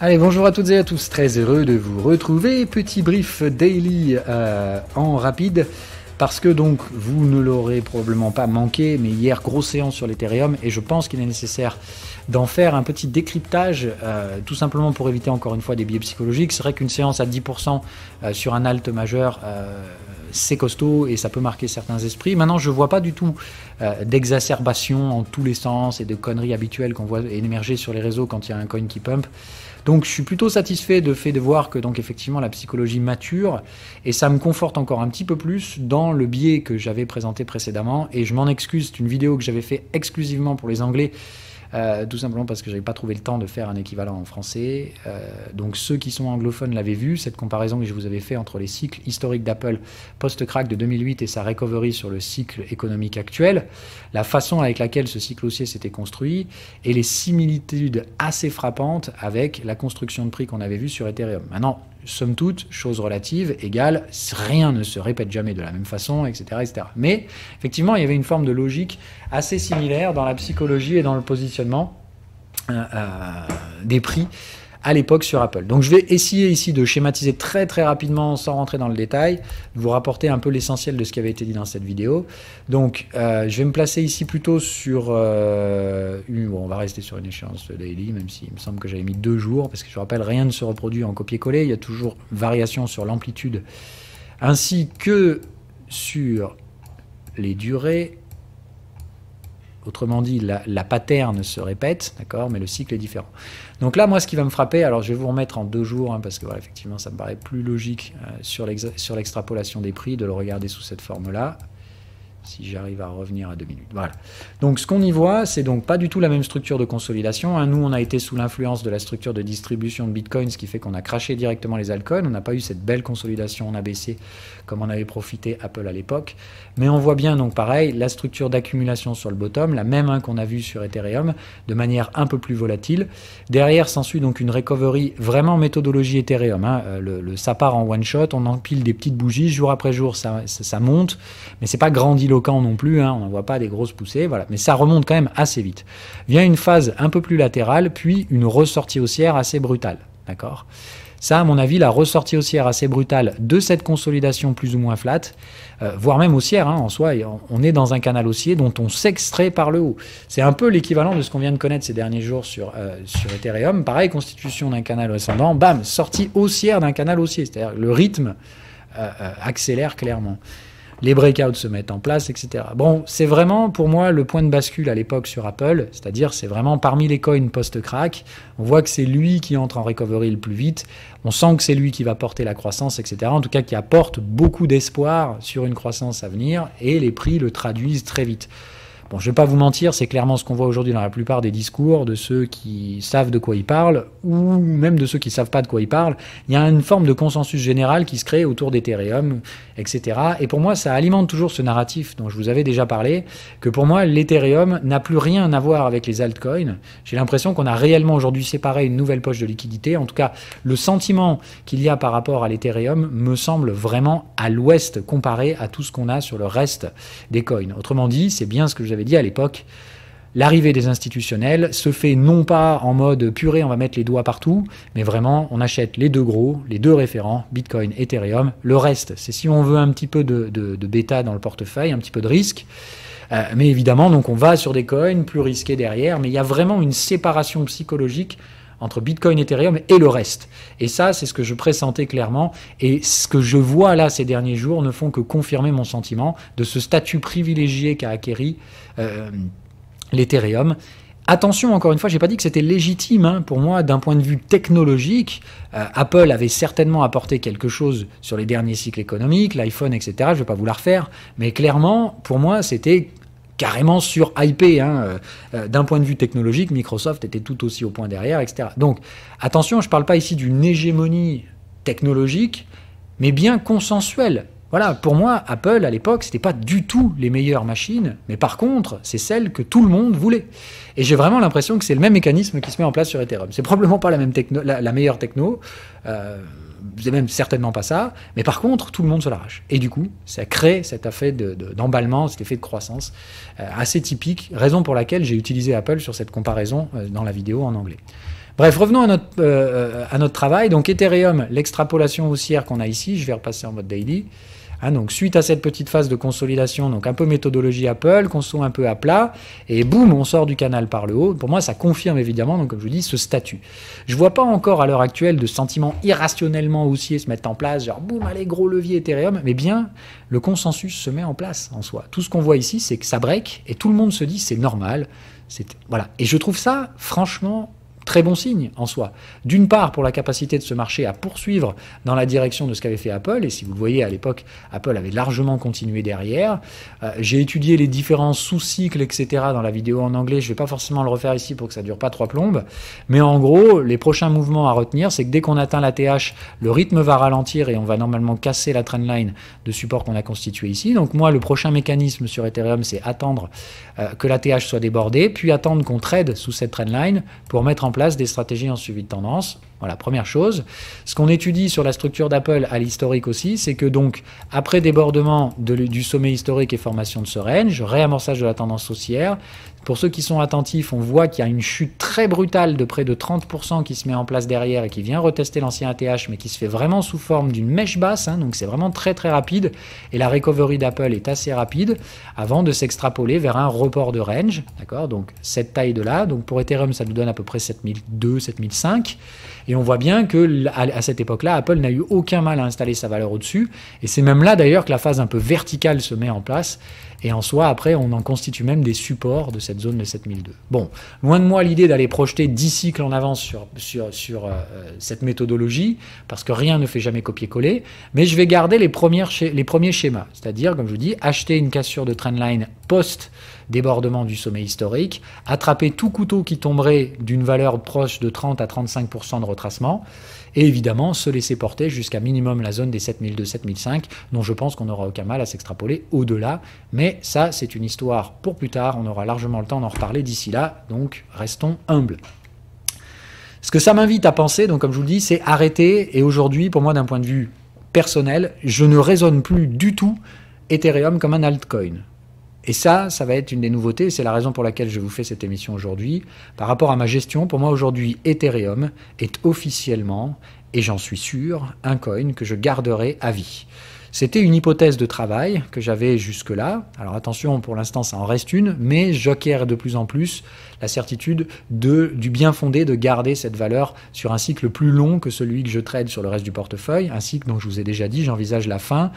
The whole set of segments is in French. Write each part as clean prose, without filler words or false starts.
Allez, bonjour à toutes et à tous, très heureux de vous retrouver. Petit brief daily en rapide, parce que donc vous ne l'aurez probablement pas manqué, mais hier, grosse séance sur l'Ethereum, et je pense qu'il est nécessaire d'en faire un petit décryptage, tout simplement pour éviter encore une fois des biais psychologiques. C'est vrai qu'une séance à 10% sur un alt majeur, c'est costaud et ça peut marquer certains esprits. Maintenant, je ne vois pas du tout d'exacerbation en tous les sens et de conneries habituelles qu'on voit émerger sur les réseaux quand il y a un coin qui pump. Donc je suis plutôt satisfait de fait de voir que donc effectivement la psychologie mature et ça me conforte encore un petit peu plus dans le biais que j'avais présenté précédemment, et je m'en excuse, c'est une vidéo que j'avais fait exclusivement pour les Anglais. Tout simplement parce que j'avais pas trouvé le temps de faire un équivalent en français. Donc ceux qui sont anglophones l'avaient vu, cette comparaison que je vous avais fait entre les cycles historiques d'Apple post-crack de 2008 et sa recovery sur le cycle économique actuel, la façon avec laquelle ce cycle haussier s'était construit et les similitudes assez frappantes avec la construction de prix qu'on avait vu sur Ethereum. Maintenant, somme toute, chose relative, égale, rien ne se répète jamais de la même façon, etc., etc. Mais effectivement, il y avait une forme de logique assez similaire dans la psychologie et dans le positionnement des prix à l'époque sur Apple. Donc je vais essayer ici de schématiser très très rapidement, sans rentrer dans le détail, de vous rapporter un peu l'essentiel de ce qui avait été dit dans cette vidéo. Donc je vais me placer ici plutôt sur... bon, on va rester sur une échéance daily, même s'il me semble que j'avais mis 2 jours, parce que je rappelle, rien ne se reproduit en copier-coller, il y a toujours variation sur l'amplitude, ainsi que sur les durées. Autrement dit, la pattern se répète, d'accord, mais le cycle est différent. Donc là, moi, ce qui va me frapper, alors je vais vous remettre en 2 jours, hein, parce que voilà, effectivement, ça me paraît plus logique sur l'extrapolation des prix de le regarder sous cette forme-là. Si j'arrive à revenir à 2 minutes. Voilà. Donc ce qu'on y voit, c'est donc pas du tout la même structure de consolidation. Hein. Nous, on a été sous l'influence de la structure de distribution de Bitcoin, ce qui fait qu'on a craché directement les altcoins. On n'a pas eu cette belle consolidation en ABC comme on avait profité Apple à l'époque. Mais on voit bien donc pareil, la structure d'accumulation sur le bottom, la même qu'on a vue sur Ethereum, de manière un peu plus volatile. Derrière s'ensuit donc une recovery vraiment méthodologie Ethereum. Hein. Ça part en one shot, on empile des petites bougies, jour après jour ça monte, mais c'est pas grandiloquent non plus, hein. On n'en voit pas des grosses poussées, voilà. Mais ça remonte quand même assez vite. Vient une phase un peu plus latérale, puis une ressortie haussière assez brutale, d'accord ? Ça, à mon avis, la ressortie haussière assez brutale de cette consolidation plus ou moins flat, voire même haussière, hein, en soi, on est dans un canal haussier dont on s'extrait par le haut. C'est un peu l'équivalent de ce qu'on vient de connaître ces derniers jours sur Ethereum. Pareil, constitution d'un canal ascendant, bam, sortie haussière d'un canal haussier. C'est-à-dire le rythme accélère clairement. Les breakouts se mettent en place, etc. Bon, c'est vraiment pour moi le point de bascule à l'époque sur Apple, c'est-à-dire c'est vraiment parmi les coins post-crack, on voit que c'est lui qui entre en recovery le plus vite, on sent que c'est lui qui va porter la croissance, etc. En tout cas qui apporte beaucoup d'espoir sur une croissance à venir, et les prix le traduisent très vite. Bon, je ne vais pas vous mentir, c'est clairement ce qu'on voit aujourd'hui dans la plupart des discours de ceux qui savent de quoi ils parlent, ou même de ceux qui ne savent pas de quoi ils parlent. Il y a une forme de consensus général qui se crée autour d'Ethereum, etc. Et pour moi, ça alimente toujours ce narratif dont je vous avais déjà parlé, que pour moi, l'Ethereum n'a plus rien à voir avec les altcoins. J'ai l'impression qu'on a réellement aujourd'hui séparé une nouvelle poche de liquidité. En tout cas, le sentiment qu'il y a par rapport à l'Ethereum me semble vraiment à l'ouest comparé à tout ce qu'on a sur le reste des coins. Autrement dit, c'est bien ce que j'avais dit à l'époque, l'arrivée des institutionnels se fait non pas en mode purée, on va mettre les doigts partout, mais vraiment, on achète les 2 gros, les 2 référents, Bitcoin, Ethereum. Le reste, c'est si on veut un petit peu de bêta dans le portefeuille, un petit peu de risque. Mais évidemment, donc on va sur des coins plus risqués derrière, mais il y a vraiment une séparation psychologique entre Bitcoin, Ethereum et le reste. Et ça, c'est ce que je pressentais clairement. Et ce que je vois là ces derniers jours ne font que confirmer mon sentiment de ce statut privilégié qu'a acquéri l'Ethereum. Attention, encore une fois, je n'ai pas dit que c'était légitime, hein, pour moi, d'un point de vue technologique. Apple avait certainement apporté quelque chose sur les derniers cycles économiques, l'iPhone, etc. Je ne vais pas vous la refaire. Mais clairement, pour moi, c'était carrément sur-hypé. Hein. D'un point de vue technologique, Microsoft était tout aussi au point derrière, etc. Donc, attention, je ne parle pas ici d'une hégémonie technologique, mais bien consensuelle. Voilà, pour moi, Apple, à l'époque, c'était pas du tout les meilleures machines, mais par contre, c'est celles que tout le monde voulait. Et j'ai vraiment l'impression que c'est le même mécanisme qui se met en place sur Ethereum. C'est probablement pas la même techno, la meilleure techno, c'est même certainement pas ça, mais par contre, tout le monde se l'arrache. Et du coup, ça crée cet effet d'emballement, cet effet de croissance assez typique, raison pour laquelle j'ai utilisé Apple sur cette comparaison dans la vidéo en anglais. Bref, revenons à notre travail. Donc Ethereum, l'extrapolation haussière qu'on a ici, je vais repasser en mode daily. Donc suite à cette petite phase de consolidation, donc un peu méthodologie Apple, conso un peu à plat, et boum, on sort du canal par le haut. Pour moi, ça confirme évidemment, donc comme je vous dis, ce statut. Je vois pas encore à l'heure actuelle de sentiments irrationnellement haussiers se mettre en place, genre boum, allez, gros levier Ethereum, mais bien le consensus se met en place en soi. Tout ce qu'on voit ici, c'est que ça break, et tout le monde se dit c'est normal. Voilà. Et je trouve ça, franchement, très bon signe en soi. D'une part, pour la capacité de ce marché à poursuivre dans la direction de ce qu'avait fait Apple, et si vous le voyez à l'époque, Apple avait largement continué derrière. J'ai étudié les différents sous-cycles, etc. dans la vidéo en anglais, je ne vais pas forcément le refaire ici pour que ça ne dure pas 3 plombes, mais en gros, les prochains mouvements à retenir, c'est que dès qu'on atteint la TH, le rythme va ralentir et on va normalement casser la trendline de support qu'on a constitué ici. Donc moi, le prochain mécanisme sur Ethereum, c'est attendre que la TH soit débordée, puis attendre qu'on trade sous cette trendline pour mettre en place des stratégies en suivi de tendance. Voilà, première chose. Ce qu'on étudie sur la structure d'Apple à l'historique aussi, c'est que donc, après débordement du sommet historique et formation de ce range, réamorçage de la tendance haussière, pour ceux qui sont attentifs, on voit qu'il y a une chute très brutale de près de 30% qui se met en place derrière et qui vient retester l'ancien ATH, mais qui se fait vraiment sous forme d'une mèche basse, donc c'est vraiment très très rapide, et la recovery d'Apple est assez rapide, avant de s'extrapoler vers un report de range, d'accord, donc cette taille de là, donc pour Ethereum ça nous donne à peu près 7002, 7005, et on voit bien que à cette époque-là, Apple n'a eu aucun mal à installer sa valeur au-dessus, et c'est même là d'ailleurs que la phase un peu verticale se met en place, et en soi, après, on en constitue même des supports de cette zone de 7002. Bon, loin de moi l'idée d'aller projeter 10 cycles en avance sur cette méthodologie, parce que rien ne fait jamais copier-coller, mais je vais garder les premiers schémas, c'est-à-dire, comme je vous dis, acheter une cassure de trendline post-débordement du sommet historique, attraper tout couteau qui tomberait d'une valeur proche de 30 à 35% de retracement, et évidemment se laisser porter jusqu'à minimum la zone des 7002-7005, dont je pense qu'on n'aura aucun mal à s'extrapoler au-delà. Mais ça, c'est une histoire pour plus tard, on aura largement le temps d'en reparler d'ici là, donc restons humbles. Ce que ça m'invite à penser, donc comme je vous le dis, c'est arrêter, et aujourd'hui, pour moi, d'un point de vue personnel, je ne raisonne plus du tout Ethereum comme un altcoin. Et ça va être une des nouveautés, c'est la raison pour laquelle je vous fais cette émission aujourd'hui. Par rapport à ma gestion, pour moi aujourd'hui, Ethereum est officiellement, et j'en suis sûr, un coin que je garderai à vie. C'était une hypothèse de travail que j'avais jusque-là. Alors attention, pour l'instant, ça en reste une, mais j'acquiers de plus en plus la certitude du bien fondé de garder cette valeur sur un cycle plus long que celui que je trade sur le reste du portefeuille. Un cycle dont je vous ai déjà dit, j'envisage la fin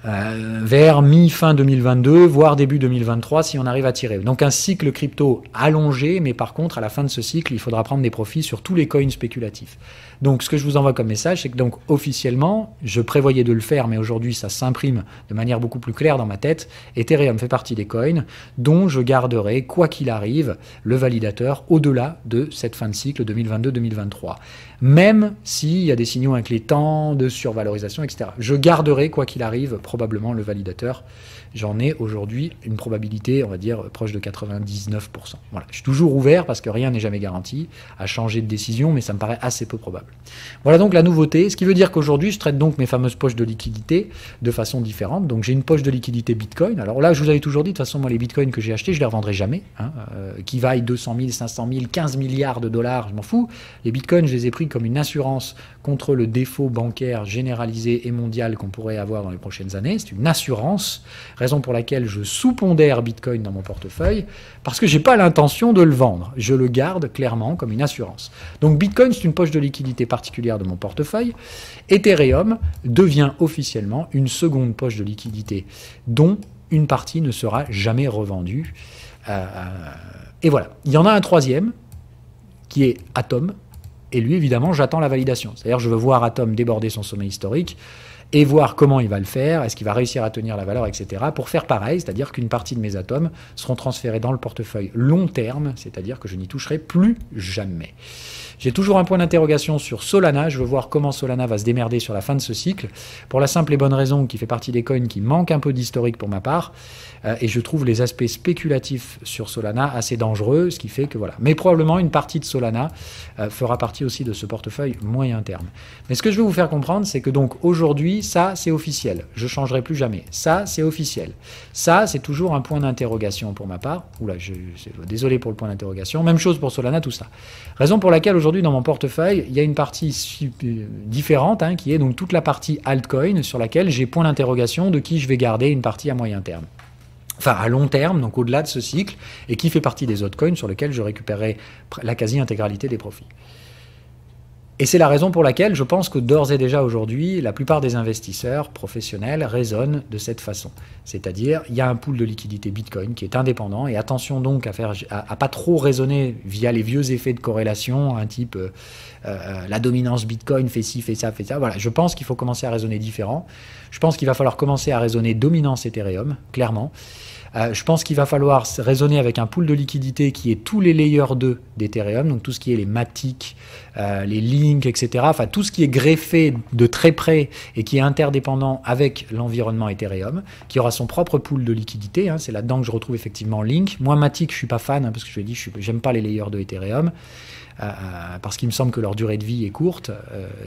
vers mi-fin 2022, voire début 2023, si on arrive à tirer. Donc un cycle crypto allongé, mais par contre, à la fin de ce cycle, il faudra prendre des profits sur tous les coins spéculatifs. Donc ce que je vous envoie comme message, c'est que donc officiellement, je prévoyais de le faire, mais aujourd'hui ça s'imprime de manière beaucoup plus claire dans ma tête. Ethereum fait partie des coins dont je garderai, quoi qu'il arrive, le validateur au-delà de cette fin de cycle 2022-2023. Même s'il y a des signaux inquiétants de survalorisation, etc. Je garderai, quoi qu'il arrive, probablement le validateur. J'en ai aujourd'hui une probabilité, on va dire, proche de 99%. Voilà. Je suis toujours ouvert parce que rien n'est jamais garanti à changer de décision, mais ça me paraît assez peu probable. Voilà donc la nouveauté, ce qui veut dire qu'aujourd'hui, je traite donc mes fameuses poches de liquidité de façon différente. Donc j'ai une poche de liquidité Bitcoin. Alors là, je vous avais toujours dit, de toute façon, moi, les Bitcoins que j'ai achetés, je ne les revendrai jamais. Qui vaillent 200 000, 500 000, 15 milliards de dollars, je m'en fous. Les Bitcoins, je les ai pris comme une assurance contre le défaut bancaire généralisé et mondial qu'on pourrait avoir dans les prochaines années. C'est une assurance, raison pour laquelle je sous-pondère Bitcoin dans mon portefeuille, parce que je n'ai pas l'intention de le vendre. Je le garde clairement comme une assurance. Donc Bitcoin, c'est une poche de liquidité particulière de mon portefeuille. Ethereum devient officiellement une seconde poche de liquidité dont une partie ne sera jamais revendue. Et voilà. Il y en a un troisième qui est Atom. Et lui, évidemment, j'attends la validation. C'est-à-dire, je veux voir Atom déborder son sommet historique et voir comment il va le faire, est-ce qu'il va réussir à tenir la valeur, etc. pour faire pareil, c'est-à-dire qu'une partie de mes atomes seront transférés dans le portefeuille long terme, c'est-à-dire que je n'y toucherai plus jamais. J'ai toujours un point d'interrogation sur Solana. Je veux voir comment Solana va se démerder sur la fin de ce cycle, pour la simple et bonne raison qu'il fait partie des coins qui manquent un peu d'historique pour ma part, et je trouve les aspects spéculatifs sur Solana assez dangereux, ce qui fait que voilà. Mais probablement une partie de Solana fera partie aussi de ce portefeuille moyen terme. Mais ce que je veux vous faire comprendre, c'est que donc aujourd'hui, ça c'est officiel. Je ne changerai plus jamais. Ça c'est officiel. Ça c'est toujours un point d'interrogation pour ma part. Oula, désolé pour le point d'interrogation. Même chose pour Solana, tout ça. Raison pour laquelle aujourd'hui dans mon portefeuille, il y a une partie différente, hein, qui est donc toute la partie altcoin sur laquelle j'ai point d'interrogation de qui je vais garder une partie à moyen terme. Enfin, à long terme, donc au-delà de ce cycle, et qui fait partie des autres coins sur lesquels je récupérerai la quasi-intégralité des profits. Et c'est la raison pour laquelle je pense que d'ores et déjà aujourd'hui, la plupart des investisseurs professionnels raisonnent de cette façon. C'est-à-dire, il y a un pool de liquidité Bitcoin qui est indépendant, et attention donc à pas trop raisonner via les vieux effets de corrélation, un type la dominance Bitcoin fait ci, fait ça, fait ça. Voilà, je pense qu'il faut commencer à raisonner différent. Je pense qu'il va falloir commencer à raisonner dominance Ethereum, clairement. Je pense qu'il va falloir raisonner avec un pool de liquidité qui est tous les layers 2 d'Ethereum, donc tout ce qui est les Matic, les Link, etc. Enfin, tout ce qui est greffé de très près et qui est interdépendant avec l'environnement Ethereum, qui aura son propre pool de liquidité. Hein. C'est là-dedans que je retrouve effectivement Link. Moi, Matic, je ne suis pas fan, hein, parce que je l'ai dit, j'aime pas les layers de Ethereum. Parce qu'il me semble que leur durée de vie est courte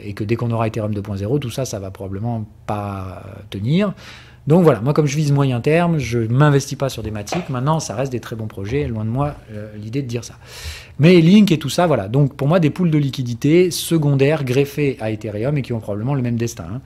et que dès qu'on aura Ethereum 2.0, tout ça, ça va probablement pas tenir. Donc voilà, moi comme je vise moyen terme, je ne m'investis pas sur des Matic. Maintenant, ça reste des très bons projets, loin de moi l'idée de dire ça. Mais Link et tout ça, voilà. Donc pour moi, des pools de liquidité secondaires greffés à Ethereum et qui ont probablement le même destin. Hein.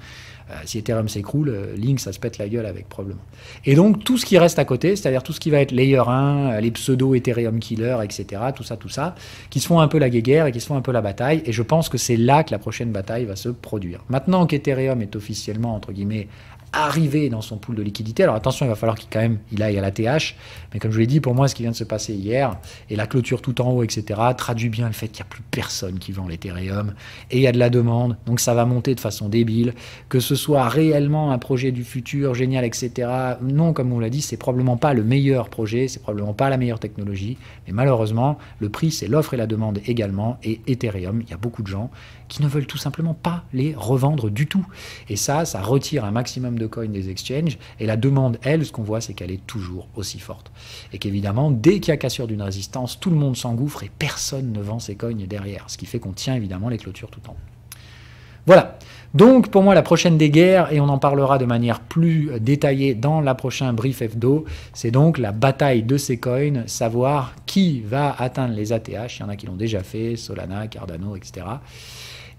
Si Ethereum s'écroule, Link, ça se pète la gueule avec probablement. Et donc tout ce qui reste à côté, c'est-à-dire tout ce qui va être Layer 1, les pseudo Ethereum Killer, etc., tout ça, qui se font un peu la guéguerre et qui se font un peu la bataille. Et je pense que c'est là que la prochaine bataille va se produire. Maintenant qu'Ethereum est officiellement, entre guillemets, arrivé dans son pool de liquidité. Alors attention, il va falloir qu'il aille à la TH, mais comme je vous l'ai dit, pour moi, ce qui vient de se passer hier, et la clôture tout en haut, etc., traduit bien le fait qu'il n'y a plus personne qui vend l'Ethereum, et il y a de la demande, donc ça va monter de façon débile, que ce soit réellement un projet du futur, génial, etc. Non, comme on l'a dit, c'est probablement pas le meilleur projet, c'est probablement pas la meilleure technologie, mais malheureusement, le prix, c'est l'offre et la demande également, et Ethereum, il y a beaucoup de gens qui ne veulent tout simplement pas les revendre du tout. Et ça retire un maximum de coins des exchanges, et la demande, elle, ce qu'on voit, c'est qu'elle est toujours aussi forte. Et qu'évidemment, dès qu'il y a cassure d'une résistance, tout le monde s'engouffre et personne ne vend ses coins derrière, ce qui fait qu'on tient évidemment les clôtures tout en haut. Voilà. Donc, pour moi, la prochaine des guerres, et on en parlera de manière plus détaillée dans la prochaine brief hebdo, c'est donc la bataille de ces coins, savoir qui va atteindre les ATH. Il y en a qui l'ont déjà fait, Solana, Cardano, etc.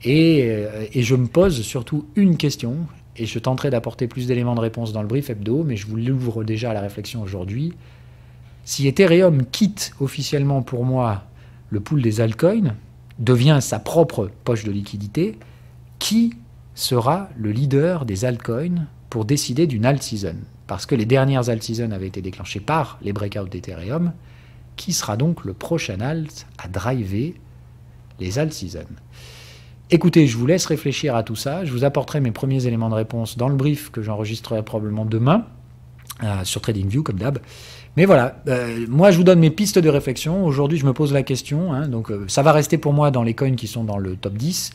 Et je me pose surtout une question, et je tenterai d'apporter plus d'éléments de réponse dans le brief hebdo, mais je vous l'ouvre déjà à la réflexion aujourd'hui. Si Ethereum quitte officiellement pour moi le pool des altcoins, devient sa propre poche de liquidité, qui sera le leader des altcoins pour décider d'une alt season? Parce que les dernières alt seasons avaient été déclenchées par les breakouts d'Ethereum. Qui sera donc le prochain alt à driver les alt seasons? Écoutez, je vous laisse réfléchir à tout ça. Je vous apporterai mes premiers éléments de réponse dans le brief que j'enregistrerai probablement demain sur TradingView, comme d'hab. Mais voilà, moi je vous donne mes pistes de réflexion. Aujourd'hui, je me pose la question. Hein, donc ça va rester pour moi dans les coins qui sont dans le top 10.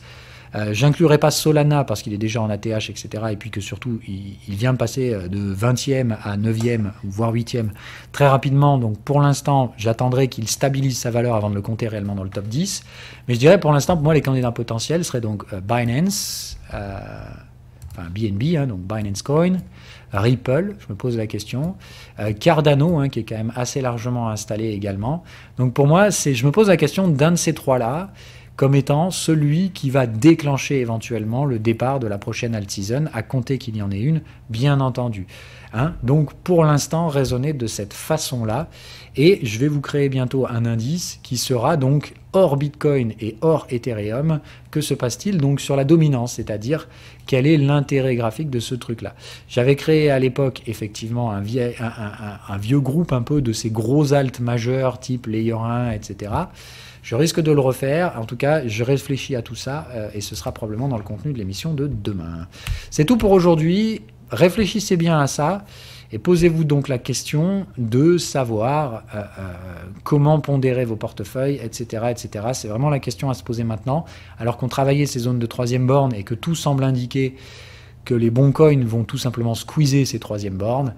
J'inclurai pas Solana parce qu'il est déjà en ATH, etc. Et puis que surtout, il vient de passer de 20e à 9e, voire 8e très rapidement. Donc pour l'instant, j'attendrai qu'il stabilise sa valeur avant de le compter réellement dans le top 10. Mais je dirais pour l'instant, pour moi, les candidats potentiels seraient donc Binance, enfin BNB, hein, donc Binance Coin, Ripple, je me pose la question, Cardano, hein, qui est quand même assez largement installé également. Donc pour moi, je me pose la question d'un de ces trois-là, comme étant celui qui va déclencher éventuellement le départ de la prochaine alt season, à compter qu'il y en ait une, bien entendu. Hein, donc pour l'instant, raisonnez de cette façon-là, et je vais vous créer bientôt un indice qui sera donc hors Bitcoin et hors Ethereum. Que se passe-t-il donc sur la dominance, c'est-à-dire quel est l'intérêt graphique de ce truc-là? J'avais créé à l'époque effectivement un vieux groupe un peu de ces gros alts majeurs type Layer 1, etc. Je risque de le refaire. En tout cas, je réfléchis à tout ça et ce sera probablement dans le contenu de l'émission de demain. C'est tout pour aujourd'hui. Réfléchissez bien à ça Et posez-vous donc la question de savoir comment pondérer vos portefeuilles, etc., etc. C'est vraiment la question à se poser maintenant, alors qu'on travaillait ces zones de troisième borne et que tout semble indiquer que les bons coins vont tout simplement squeezer ces troisième bornes.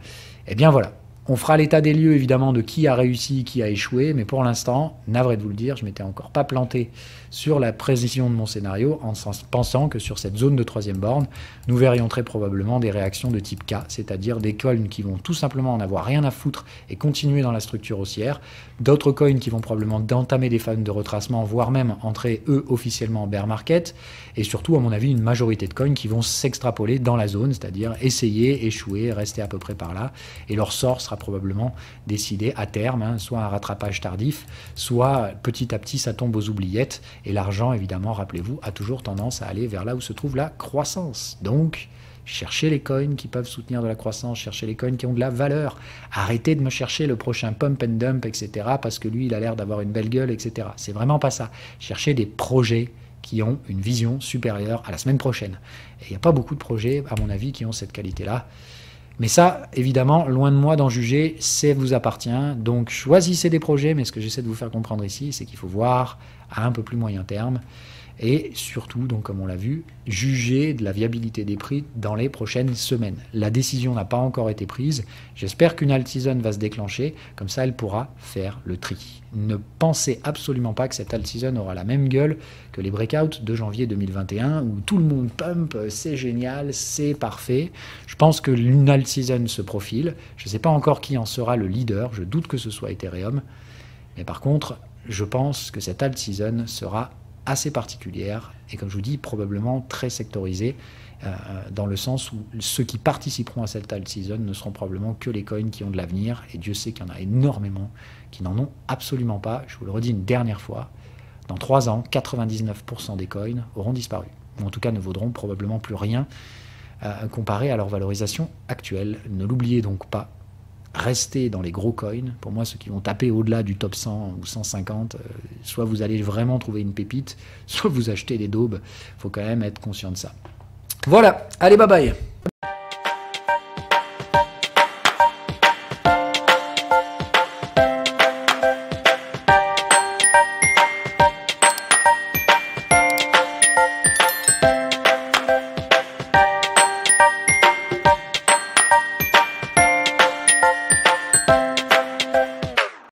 Eh bien voilà. On fera l'état des lieux, évidemment, de qui a réussi, qui a échoué, mais pour l'instant, navré de vous le dire, je ne m'étais encore pas planté sur la précision de mon scénario en pensant que sur cette zone de troisième borne, nous verrions très probablement des réactions de type K, c'est-à-dire des coins qui vont tout simplement en avoir rien à foutre et continuer dans la structure haussière, d'autres coins qui vont probablement entamer des phases de retracement, voire même entrer, eux, officiellement en bear market, et surtout, à mon avis, une majorité de coins qui vont s'extrapoler dans la zone, c'est-à-dire essayer, échouer, rester à peu près par là, et leur sort sera probablement décidé à terme, soit un rattrapage tardif, soit petit à petit ça tombe aux oubliettes, et l'argent, évidemment, rappelez-vous, a toujours tendance à aller vers là où se trouve la croissance. Donc, cherchez les coins qui peuvent soutenir de la croissance, cherchez les coins qui ont de la valeur. Arrêtez de me chercher le prochain pump and dump, etc., parce que lui, il a l'air d'avoir une belle gueule, etc. C'est vraiment pas ça. Cherchez des projets qui ont une vision supérieure à la semaine prochaine. Et il n'y a pas beaucoup de projets, à mon avis, qui ont cette qualité-là. Mais ça, évidemment, loin de moi d'en juger, ça vous appartient. Donc choisissez des projets, mais ce que j'essaie de vous faire comprendre ici, c'est qu'il faut voir à un peu plus moyen terme. Et surtout, donc, comme on l'a vu, juger de la viabilité des prix dans les prochaines semaines. La décision n'a pas encore été prise. J'espère qu'une alt season va se déclencher. Comme ça, elle pourra faire le tri. Ne pensez absolument pas que cette alt season aura la même gueule que les breakouts de janvier 2021 où tout le monde pump, c'est génial, c'est parfait. Je pense que l'une alt season se profile. Je ne sais pas encore qui en sera le leader. Je doute que ce soit Ethereum. Mais par contre, je pense que cette alt season sera assez particulière et, comme je vous dis, probablement très sectorisée dans le sens où ceux qui participeront à cette alt season ne seront probablement que les coins qui ont de l'avenir, et Dieu sait qu'il y en a énormément qui n'en ont absolument pas. Je vous le redis une dernière fois, dans 3 ans, 99% des coins auront disparu, ou en tout cas ne vaudront probablement plus rien comparé à leur valorisation actuelle. Ne l'oubliez donc pas. Restez dans les gros coins. Pour moi, ceux qui vont taper au-delà du top 100 ou 150, soit vous allez vraiment trouver une pépite, soit vous achetez des daubes. Il faut quand même être conscient de ça. Voilà, allez, bye bye.